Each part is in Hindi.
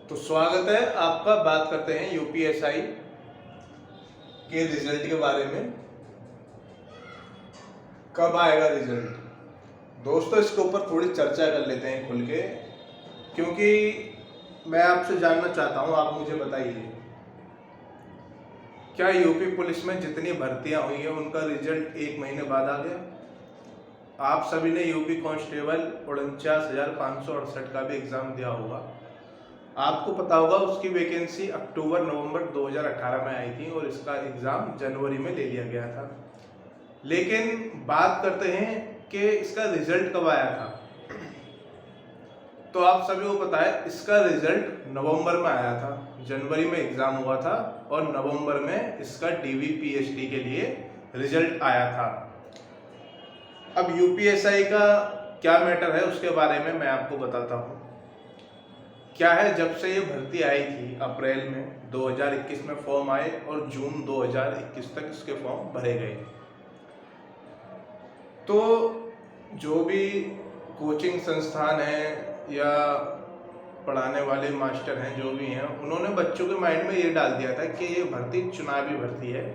तो स्वागत है आपका। बात करते हैं यूपीएसआई के रिजल्ट के बारे में। कब आएगा रिजल्ट दोस्तों, इसके ऊपर थोड़ी चर्चा कर लेते हैं खुल के, क्योंकि मैं आपसे जानना चाहता हूं। आप मुझे बताइए, क्या यूपी पुलिस में जितनी भर्तियां हुई हैं उनका रिजल्ट 1 महीने बाद आ गया? आप सभी ने यूपी कांस्टेबल 49,568 का भी एग्जाम दिया होगा। आपको पता होगा उसकी वैकेंसी अक्टूबर-नवंबर 2018 में आई थी और इसका एग्ज़ाम जनवरी में ले लिया गया था। लेकिन बात करते हैं कि इसका रिजल्ट कब आया था। तो आप सभी को पता है इसका रिजल्ट नवंबर में आया था। जनवरी में एग्ज़ाम हुआ था और नवंबर में इसका डीवी पीएचडी के लिए रिजल्ट आया था। अब यूपीएसआई का क्या मैटर है उसके बारे में मैं आपको बताता हूँ। क्या है, जब से ये भर्ती आई थी अप्रैल में 2021 में फॉर्म आए और जून 2021 तक इसके फॉर्म भरे गए। तो जो भी कोचिंग संस्थान हैं या पढ़ाने वाले मास्टर हैं, जो भी हैं, उन्होंने बच्चों के माइंड में ये डाल दिया था कि ये भर्ती चुनावी भर्ती है।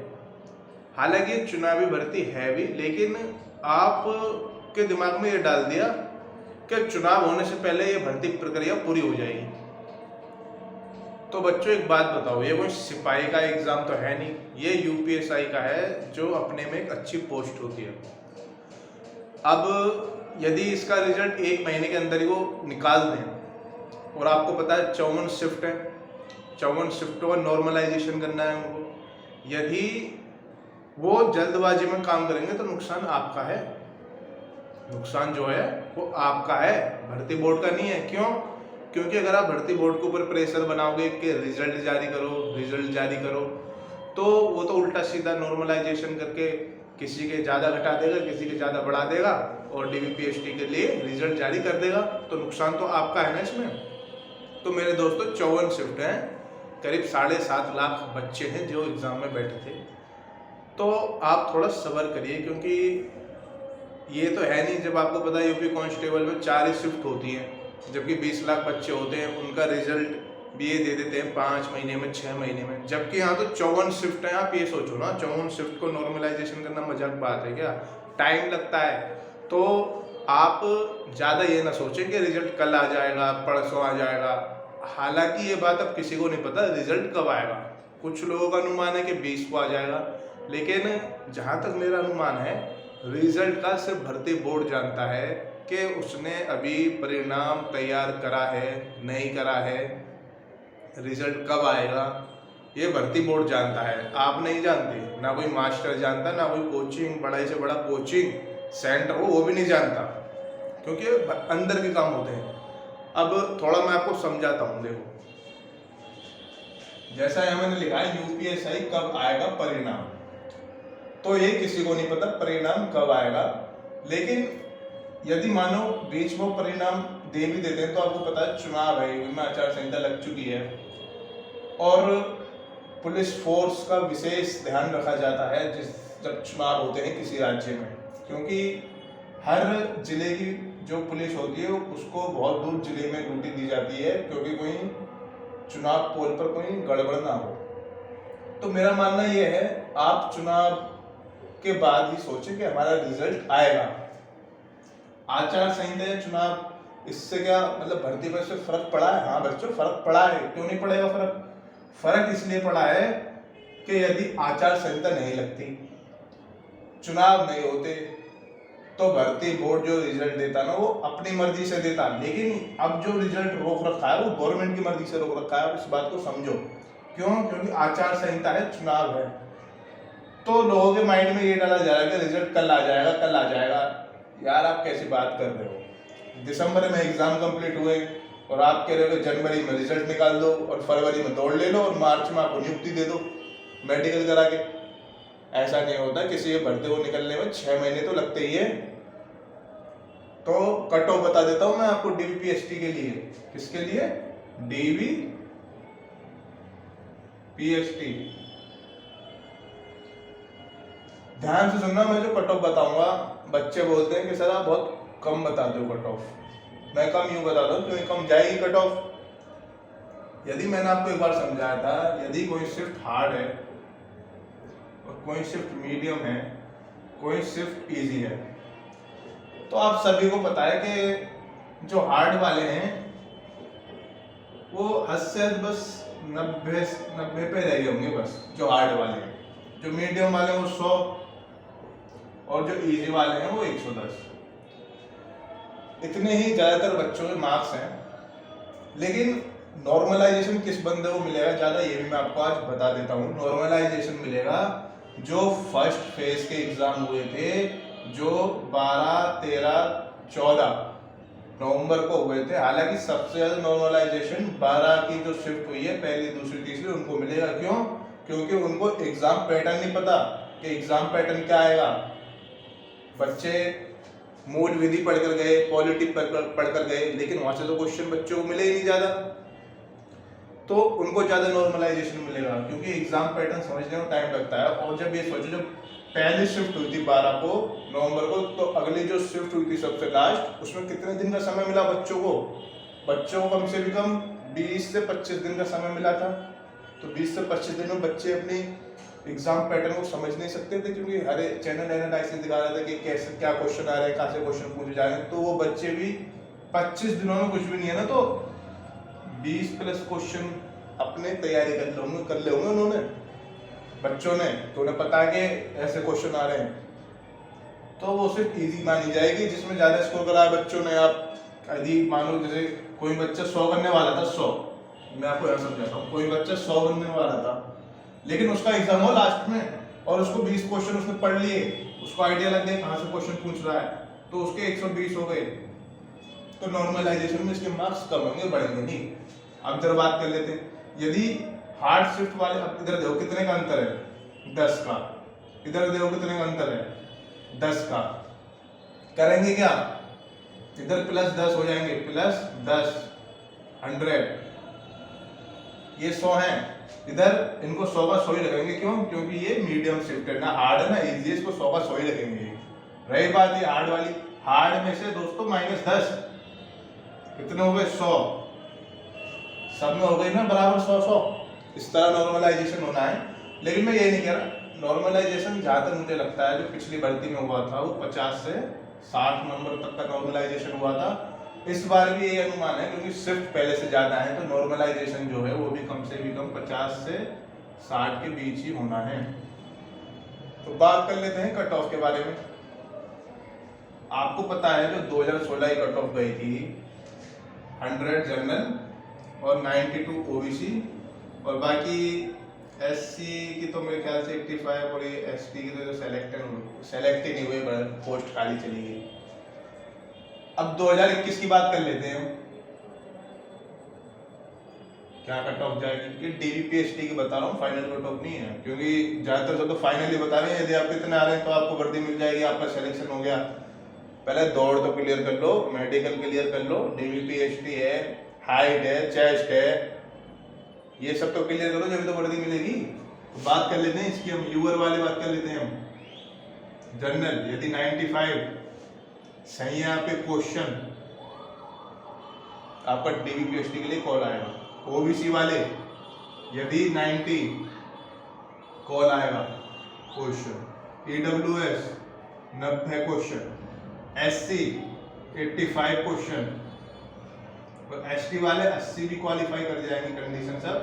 हालांकि ये चुनावी भर्ती है भी, लेकिन आप के दिमाग में ये डाल दिया कि चुनाव होने से पहले ये भर्ती प्रक्रिया पूरी हो जाएगी। तो बच्चों एक बात बताओ, ये कोई सिपाही का एग्जाम तो है नहीं, ये यूपीएसआई का है जो अपने में एक अच्छी पोस्ट होती है। अब यदि इसका रिजल्ट 1 महीने के अंदर ही वो निकाल दें, और आपको पता है 54 शिफ्ट है, 54 शिफ्टों का नॉर्मलाइजेशन करना है उनको। यदि वो जल्दबाजी में काम करेंगे तो नुकसान आपका है। नुकसान जो है वो आपका है, भर्ती बोर्ड का नहीं है। क्यों? क्योंकि अगर आप भर्ती बोर्ड के ऊपर प्रेशर बनाओगे कि रिजल्ट जारी करो, रिजल्ट जारी करो, तो वो तो उल्टा सीधा नॉर्मलाइजेशन करके किसी के ज़्यादा घटा देगा, किसी के ज़्यादा बढ़ा देगा और डीवी पीएचडी के लिए रिजल्ट जारी कर देगा। तो नुकसान तो आपका है ना इसमें। तो मेरे दोस्तों 54 शिफ्ट हैं, करीब 7.5 लाख बच्चे हैं जो एग्ज़ाम में बैठे थे। तो आप थोड़ा सब्र करिए, क्योंकि ये तो है नहीं, जब आपको पता है यूपी कांस्टेबल में 4 ही शिफ्ट होती हैं, जबकि 20 लाख बच्चे होते हैं, उनका रिजल्ट भी ये दे देते हैं 5 महीने में, 6 महीने में। जबकि यहाँ तो 54 शिफ्ट है। आप ये सोचो ना, 54 शिफ्ट को नॉर्मलाइजेशन करना मजाक बात है क्या? टाइम लगता है। तो आप ज़्यादा ये ना सोचें कि रिजल्ट कल आ जाएगा, परसों आ जाएगा। हालांकि ये बात अब किसी को नहीं पता रिजल्ट कब आएगा। कुछ लोगों का अनुमान है कि 20 को आ जाएगा, लेकिन जहाँ तक मेरा अनुमान है, रिजल्ट का सिर्फ भर्ती बोर्ड जानता है कि उसने अभी परिणाम तैयार करा है, नहीं करा है। रिजल्ट कब आएगा ये भर्ती बोर्ड जानता है, आप नहीं जानते। ना कोई मास्टर जानता, ना कोई कोचिंग, बड़ा से बड़ा कोचिंग सेंटर हो वो भी नहीं जानता, क्योंकि अंदर के काम होते हैं। अब थोड़ा मैं आपको समझाता हूँ। देखो, जैसा यहाँ मैंने लिखा है यूपीएसआई कब आएगा परिणाम, तो ये किसी को नहीं पता परिणाम कब आएगा। लेकिन यदि मानो बीच में परिणाम दे भी देते हैं, तो आपको पता है चुनाव है, में आचार संहिता लग चुकी है और पुलिस फोर्स का विशेष ध्यान रखा जाता है जब चुनाव होते हैं किसी राज्य में, क्योंकि हर जिले की जो पुलिस होती है उसको बहुत दूर जिले में ड्यूटी दी जाती है, क्योंकि कोई चुनाव पोल पर कोई गड़बड़ ना हो। तो मेरा मानना यह है, आप चुनाव के बाद ही सोचें कि हमारा रिजल्ट आएगा। आचार संहिता या चुनाव, इससे क्या मतलब भर्ती पर से फर्क पड़ा है? हाँ बच्चों, फर्क पड़ा है। क्यों नहीं पड़ेगा फर्क? फर्क इसलिए पड़ा है कि यदि आचार संहिता नहीं लगती, चुनाव नहीं होते, तो भर्ती बोर्ड जो रिजल्ट देता ना वो अपनी मर्जी से देता। लेकिन अब जो रिजल्ट रोक रखा है वो गवर्नमेंट की मर्जी से रोक रखा है। आप इस बात को समझो। क्यों? क्योंकि आचार संहिता है, चुनाव है। तो लोगों के माइंड में ये डाला जा रहा है कि रिजल्ट कल आ जाएगा, कल आ जाएगा। यार आप कैसी बात कर रहे हो? दिसंबर में एग्जाम कंप्लीट हुए और आप कह रहे हो कि जनवरी में रिजल्ट निकाल दो और फरवरी में दौड़ ले लो और मार्च में आपको नियुक्ति दे दो मेडिकल करा के। ऐसा नहीं होता। किसी भर्ती को निकलने में 6 महीने तो लगते ही है। तो कट ऑफ बता देता हूं मैं आपको डीवी पीएचडी के लिए। किसके लिए? DV PhD. ध्यान से सुनना, मैं जो कट ऑफ बताऊंगा, बच्चे बोलते हैं कि सर आप बहुत कम बताते हो कट ऑफ। मैं कम यूं बताता हूँ क्योंकि कम जाएगी कट ऑफ। यदि मैंने आपको एक बार समझाया था, यदि कोई शिफ्ट हार्ड है और कोई शिफ्ट मीडियम है, कोई शिफ्ट इजी है, तो आप सभी को पता है कि जो हार्ड वाले हैं वो हद से हद बस 90 पे रह गए होंगे बस, जो हार्ड वाले हैं। जो मीडियम वाले हैं वो 100 और जो इजी वाले हैं वो 110। इतने ही ज़्यादातर बच्चों के मार्क्स हैं। लेकिन नॉर्मलाइजेशन किस बंदे को मिलेगा ज़्यादा, ये भी मैं आपको आज बता देता हूँ। नॉर्मलाइजेशन मिलेगा जो फर्स्ट फेज के एग्ज़ाम हुए थे, जो 12, 13, 14 नवंबर को हुए थे। हालांकि सबसे ज़्यादा नॉर्मलाइजेशन 12 की जो शिफ्ट हुई है, पहली, दूसरी, तीसरी, उनको मिलेगा। क्यों? क्योंकि उनको एग्ज़ाम पैटर्न नहीं पता कि एग्ज़ाम पैटर्न क्या आएगा। बच्चे मूल विधि पढ़कर गए, पॉलिटी पढ़कर गए, लेकिन वहाँ से तो क्वेश्चन बच्चों को मिले ही नहीं ज़्यादा, तो उनको ज़्यादा नॉर्मलाइजेशन मिलेगा, क्योंकि एग्ज़ाम पैटर्न समझने में टाइम लगता है। और जब ये सोचो, जब पहली शिफ्ट हुई थी 12 को नवंबर को, तो अगली जो शिफ्ट हुई थी सबसे लास्ट, उसमें कितने दिन का समय मिला बच्चों को? बच्चों को कम से कम 20 से 25 दिन का समय मिला था। तो 20 से 25 दिन में बच्चे अपनी एग्जाम पैटर्न को समझ नहीं सकते थे, क्योंकि हर चैनल एनालिसिस दिखा रहा था कि कैसे क्या क्वेश्चन आ रहे हैं, कहाँ से क्वेश्चन पूछे जा रहे हैं। तो वो बच्चे भी 25 दिनों में कुछ भी नहीं है ना, तो 20 प्लस क्वेश्चन अपने तैयारी कर ले होंगे उन्होंने, बच्चों ने। तो उन्हें पता है कि ऐसे क्वेश्चन आ रहे हैं, तो वो सिर्फ इजी मानी जाएगी जिसमें ज़्यादा स्कोर करा है बच्चों ने। आप यदि मान लो जैसे कोई बच्चा 100 करने वाला था, 100, मैं आपको यहाँ समझाता हूँ, कोई बच्चा 100 करने वाला था, लेकिन उसका एग्जाम हो लास्ट में और उसको 20 क्वेश्चन उसने पढ़ लिए, उसको आइडिया लग गया कहाँ से क्वेश्चन पूछ रहा है, तो उसके 120 हो गए। तो नॉर्मलाइजेशन में इसके मार्क्स कम होंगे, बढ़ेंगे नहीं। अब इधर बात कर लेते हैं, यदि हार्ड शिफ्ट वाले, अब इधर देखो कितने का अंतर है, 10 का, इधर देखो कितने का अंतर है, 10 का। करेंगे क्या, इधर प्लस 10 हो जाएंगे, प्लस 10, 100, ये 100 है, इधर इनको 100 का 100 ही लगेंगे। क्यों? क्योंकि ये मीडियम शिफ्ट है, ना हार्ड है ना इजी, इसको 100 का 100 ही लगेंगे। रही बात ये हार्ड वाली, हार्ड में से दोस्तों -10 कितने हो गए, 100, सब में हो गई ना बराबर 100-100। इस तरह नॉर्मलाइजेशन होना है। लेकिन मैं ये नहीं कह रहा, नॉर्मलाइजेशन जहाँ तक मुझे लगता है जो पिछली भर्ती में हुआ था वो 50 से 60 नंबर तक का नॉर्मलाइजेशन हुआ था। इस बार भी यही अनुमान है, क्योंकि शिफ्ट पहले से ज़्यादा है, तो नॉर्मलाइजेशन जो है वो भी कम से भी कम 50 से 60 के बीच ही होना है। तो बात कर लेते हैं कट ऑफ के बारे में। आपको पता है जो 2016 की कट ऑफ गई थी, 100 जनरल और 92 ओबीसी, और बाकी एससी की तो मेरे ख्याल से 85, और ये एसटी की तो जो सेलेक्ट ही नहीं हुए, पोस्ट खाली चली गई। अब 2021 की बात कर लेते हैं, क्या कट ऑफ जाएगी। ये डीबीपीएसटी की बता रहा हूँ, फाइनल कट ऑफ नहीं है, क्योंकि ज़्यादातर सब तो फाइनल ही बता रहे हैं। यदि आप इतने आ रहे हैं तो आपको वर्दी मिल जाएगी, आपका सिलेक्शन हो गया। पहले दौड़ तो क्लियर कर लो, मेडिकल क्लियर कर लो, डीबीपीएसटी है, हाइट है, चेस्ट है, ये सब तो क्लियर करो जब तो वर्दी मिलेगी। तो बात कर लेते हैं इसकी, हम यूअर वाले बात कर लेते हैं हम। जनरल यदि 95 सही है आपके क्वेश्चन, आपका डीबीपीएसटी के लिए कॉल आएगा। ओबीसी वाले यदि 90 कॉल आएगा question, EWS 90 question, SC 85 question, और एसटी वाले 80 भी क्वालिफाई कर जाएंगे कंडीशन सब,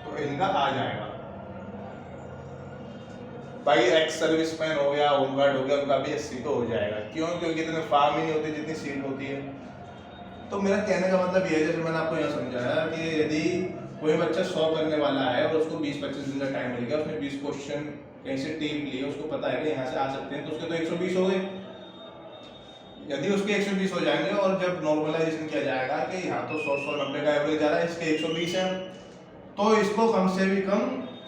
तो इनका आ जाएगा। भाई एक्स सर्विस मैन हो गया, होमगार्ड हो गया, उनका भी 80 तो हो जाएगा। क्यों? क्योंकि इतने फार्म ही नहीं होते जितनी सीट होती है। तो मेरा कहने का मतलब ये है, जैसे मैंने आपको यहाँ समझाया कि यदि कोई बच्चा 100 करने वाला है और उसको 20-25 दिन का टाइम मिल गया, उसने 20 क्वेश्चन कहीं से टेप लिए, उसको पता है कि यहाँ से आ सकते हैं, तो उसके तो 120 हो गए। यदि उसके 120 हो जाएंगे और जब नॉर्मलाइजेशन किया जाएगा कि यहाँ तो 100-190 का एवरेज आ रहा है, इसके 120 है, तो इसको कम से भी कम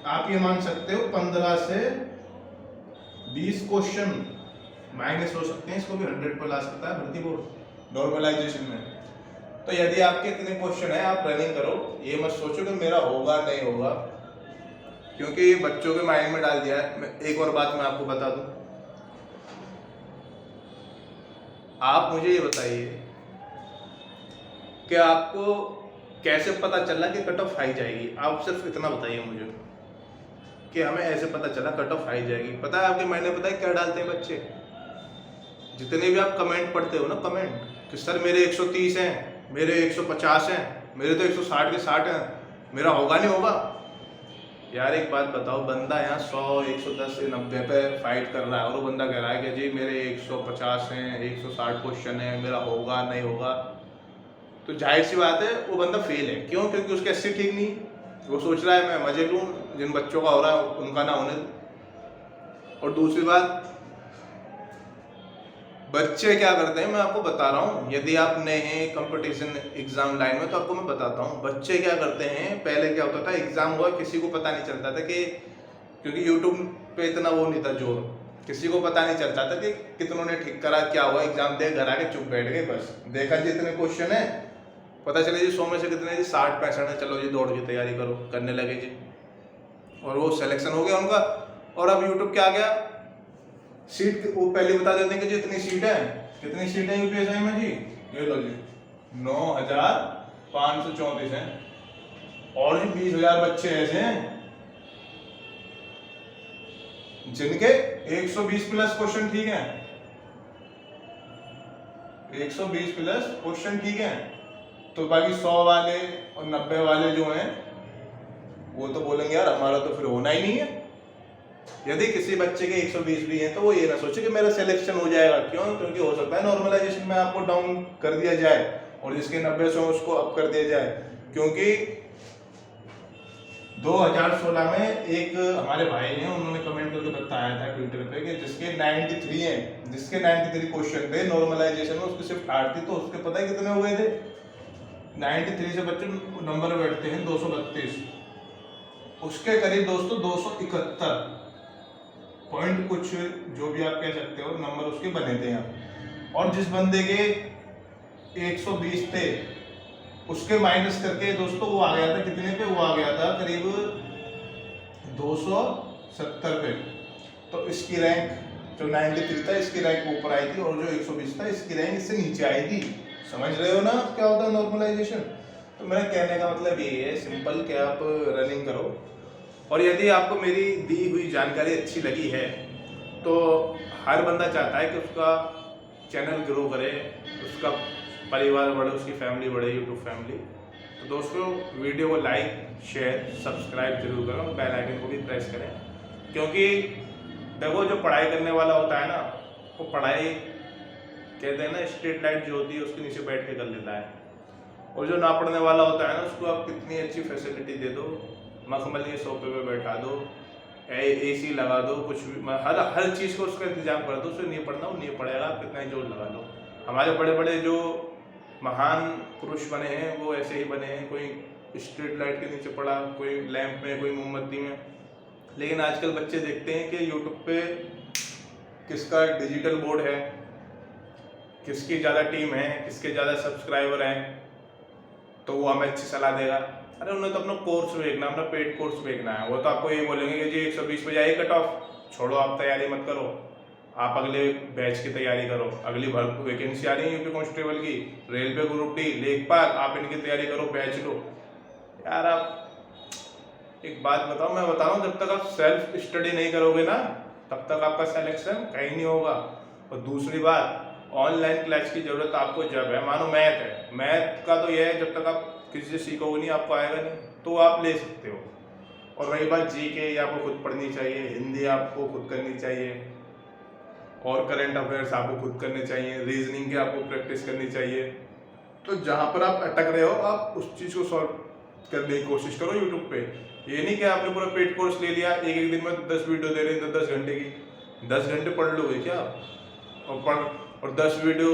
आप ये मान सकते हो 15 से 20 क्वेश्चन माइनस हो सकते हैं, इसको भी 100 पर ला सकता है भर्ती बोर्ड नॉर्मलाइजेशन में। तो यदि आपके इतने क्वेश्चन है, आप रनिंग करो, ये मत सोचो कि मेरा होगा नहीं होगा, क्योंकि बच्चों के माइंड में डाल दिया है। एक और बात मैं आपको बता दूं, आप मुझे ये बताइए कि आपको कैसे पता चला कि कट ऑफ हाई जाएगी? आप सिर्फ इतना बताइए मुझे कि हमें ऐसे पता चला कट ऑफ हाई जाएगी। पता है आपके मायने, पता है क्या डालते हैं बच्चे? जितने भी आप कमेंट पढ़ते हो ना, कमेंट कि सर मेरे 130 हैं, मेरे 150 हैं, मेरे तो 160 के 60 हैं, मेरा होगा नहीं होगा। यार एक बात बताओ, बंदा यहाँ 100, 110 से 90 पे फाइट कर रहा है और वो बंदा कह रहा है कि जी मेरे 150 हैं, 160 क्वेश्चन है, मेरा होगा नहीं होगा। तो जाहिर सी बात है वो बंदा फेल है। क्यों? क्योंकि उसके 80 ठीक नहीं। वो सोच रहा है मैं मजे लूँ, जिन बच्चों का हो रहा है उनका ना होने। और दूसरी बात, बच्चे क्या करते हैं मैं आपको बता रहा हूँ। यदि आप नए हैं कंपटीशन एग्जाम लाइन में तो आपको मैं बताता हूँ बच्चे क्या करते हैं। पहले क्या होता था, एग्जाम हुआ किसी को पता नहीं चलता था कि, क्योंकि यूट्यूब पे इतना वो नहीं था जोर, किसी को पता नहीं चलता था कि कितनों ने ठीक करा, क्या हुआ। एग्जाम दे घर आके चुप बैठ गए, बस देखा जी इतने क्वेश्चन है, पता चले जी 100 में से कितने जी 60-65 है, चलो जी दौड़ की तैयारी करो, करने लगे जी, और वो सिलेक्शन हो गया उनका। और अब यूट्यूब क्या गया, सीट वो पहले बता देते हैं कि जितनी सीट है, कितनी सीट है यूपीएससी में जी, ये लो जी 9534 है, और जी 20,000 बच्चे ऐसे हैं जिनके 120 प्लस क्वेश्चन ठीक है, 120 प्लस क्वेश्चन ठीक है। तो बाकी 100 वाले और 90 वाले जो हैं वो तो बोलेंगे यार हमारा तो फिर होना ही नहीं है। यदि किसी बच्चे के 120 भी हैं तो वो ये ना सोचे कि मेरा सिलेक्शन हो जाएगा। क्यों? क्योंकि हो सकता है नॉर्मलाइजेशन में आपको डाउन कर दिया जाए और जिसके 90 से उसको अप कर दिया जाए। क्योंकि 2016 में एक हमारे भाई हैं, उन्होंने कमेंट करके बताया था ट्विटर पे कि जिसके 93 हैं, जिसके 93 क्वेश्चन थे नॉर्मलाइजेशन में, उसकी सिर्फ 8 थी, तो उसके पता है कितने हो गए थे? 93 से बच्चे नंबर बैठते हैं 232, उसके करीब दोस्तों 271 पॉइंट कुछ जो भी आप कह सकते हो नंबर उसके बने थे यहाँ। और जिस बंदे के 120 थे उसके माइनस करके दोस्तों वो आ गया था कितने पे? वो आ गया था करीब 270 पे। तो इसकी रैंक जो 93 था इसकी रैंक ऊपर आई थी, और जो 120 था इसकी रैंक इससे नीचे आई थी। समझ रहे हो ना क्या होता है नॉर्मलाइजेशन? तो मेरा कहने का मतलब ये है सिंपल कि आप रनिंग करो। और यदि आपको मेरी दी हुई जानकारी अच्छी लगी है तो हर बंदा चाहता है कि उसका चैनल ग्रो करे, उसका परिवार बढ़े, उसकी फैमिली बढ़े, यूट्यूब फैमिली। तो दोस्तों वीडियो को लाइक, शेयर, सब्सक्राइब जरूर करें और बेल आइकन को भी प्रेस करें। क्योंकि देखो जो पढ़ाई करने वाला होता है ना, वो पढ़ाई कहते हैं ना स्ट्रीट लाइट जो होती है उसके नीचे बैठ के कर लेता है, और जो ना पढ़ने वाला होता है ना उसको आप कितनी अच्छी फैसिलिटी दे दो, मखमली सोफे पे बैठा दो, एसी लगा दो, कुछ भी हर चीज़ को उसका इंतजाम कर दो, उसे नहीं पढ़ना वो नहीं पढ़ेगा, आप कितना ही जोर लगा लो। हमारे बड़े बड़े जो महान पुरुष बने हैं वो ऐसे ही बने हैं, कोई स्ट्रीट लाइट के नीचे पड़ा, कोई लैंप में, कोई मोमबत्ती में। लेकिन आजकल बच्चे देखते हैं कि यूट्यूब पे किसका डिजिटल बोर्ड है, किसकी ज़्यादा टीम है, किसके ज़्यादा सब्सक्राइबर हैं, तो वो हमें अच्छी सलाह देगा। अरे उन्हें तो अपना कोर्स देखना, अपना पेड कोर्स देखना है। वो तो आपको ये बोलेंगे कि जी 120 पे जाइए कट ऑफ, छोड़ो आप तैयारी मत करो, आप अगले बैच की तैयारी करो, अगली वैकेंसी आ रही है यूपी कांस्टेबल की, रेलवे ग्रुप डी, लेखपाल, आप इनकी तैयारी करो, बैच लो। यार आप एक बात बताओ, मैं बता रहा हूँ जब तक आप सेल्फ स्टडी नहीं करोगे ना तब तक आपका सिलेक्शन कहीं नहीं होगा। और दूसरी बात, ऑनलाइन क्लास की जरूरत आपको जब है, मानो मैथ है, मैथ का तो यह है जब तक आप किसी से सीखोगे नहीं आपको आएगा नहीं, तो आप ले सकते हो। और रही बात जीके, ये आपको खुद पढ़नी चाहिए, हिंदी आपको खुद करनी चाहिए, और करंट अफेयर्स आपको खुद करने चाहिए, रीजनिंग की आपको प्रैक्टिस करनी चाहिए। तो जहाँ पर आप अटक रहे हो आप उस चीज़ को सॉल्व करने की कोशिश करो यूट्यूब पे। ये नहीं कि आपने पूरा पेड कोर्स ले लिया, एक एक दिन में 10 वीडियो दे रहे हैं 10 घंटे की, 10 घंटे पढ़ लोगे क्या? और 10 वीडियो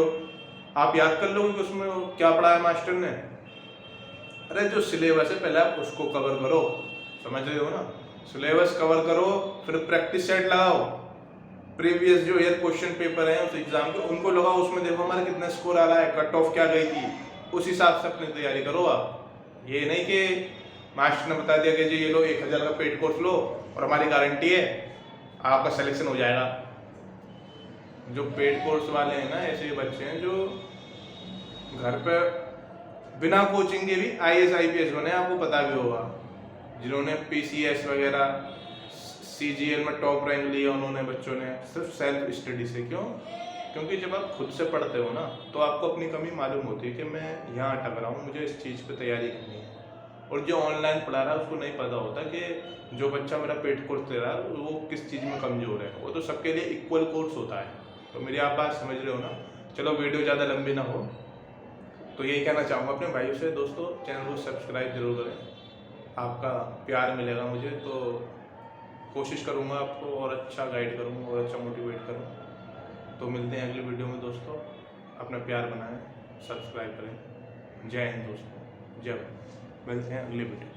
आप याद कर लोगे कि उसमें क्या पढ़ाया मास्टर ने? अरे जो सिलेबस है पहले आप उसको कवर करो, समझ रहे हो ना? सिलेबस कवर करो, फिर प्रैक्टिस सेट लगाओ, प्रीवियस जो ईयर क्वेश्चन पेपर है उस एग्जाम के उनको लगाओ, उसमें देखो हमारा कितना स्कोर आ रहा है, कट ऑफ क्या गई थी, उस हिसाब से अपनी तैयारी करो। आप ये नहीं कि मास्टर ने बता दिया कि जी ये लो 1000 का पेड कोर्स लो और हमारी गारंटी है आपका सिलेक्शन हो जाएगा। जो पेड कोर्स वाले हैं ना, ऐसे बच्चे हैं जो घर पे बिना कोचिंग के भी IAS IPS बने, आपको पता भी होगा। जिन्होंने PCS वगैरह CGL में टॉप रैंक लिया उन्होंने बच्चों ने, सिर्फ सेल्फ स्टडी से। क्यों? क्योंकि जब आप खुद से पढ़ते हो ना तो आपको अपनी कमी मालूम होती है कि मैं यहाँ अटक रहा हूँ, मुझे इस चीज़ पे तैयारी करनी है। और जो ऑनलाइन पढ़ा रहा है उसको नहीं पता होता कि जो बच्चा मेरा पेट कोर्स दे रहा है वो किस चीज़ में कमज़ोर है। वो तो सबके लिए इक्वल कोर्स होता है। तो मेरी आप बात समझ रहे हो ना। चलो वीडियो ज़्यादा लंबी ना हो, तो यही कहना चाहूँगा अपने भाइयों से, दोस्तों चैनल को सब्सक्राइब जरूर करें। आपका प्यार मिलेगा मुझे तो कोशिश करूँगा आपको और अच्छा गाइड करूँ और अच्छा मोटिवेट करूँ। तो मिलते हैं अगली वीडियो में दोस्तों। अपना प्यार बनाएं, सब्सक्राइब करें। जय हिंद दोस्तों, जय भारत। मिलते हैं अगली वीडियो।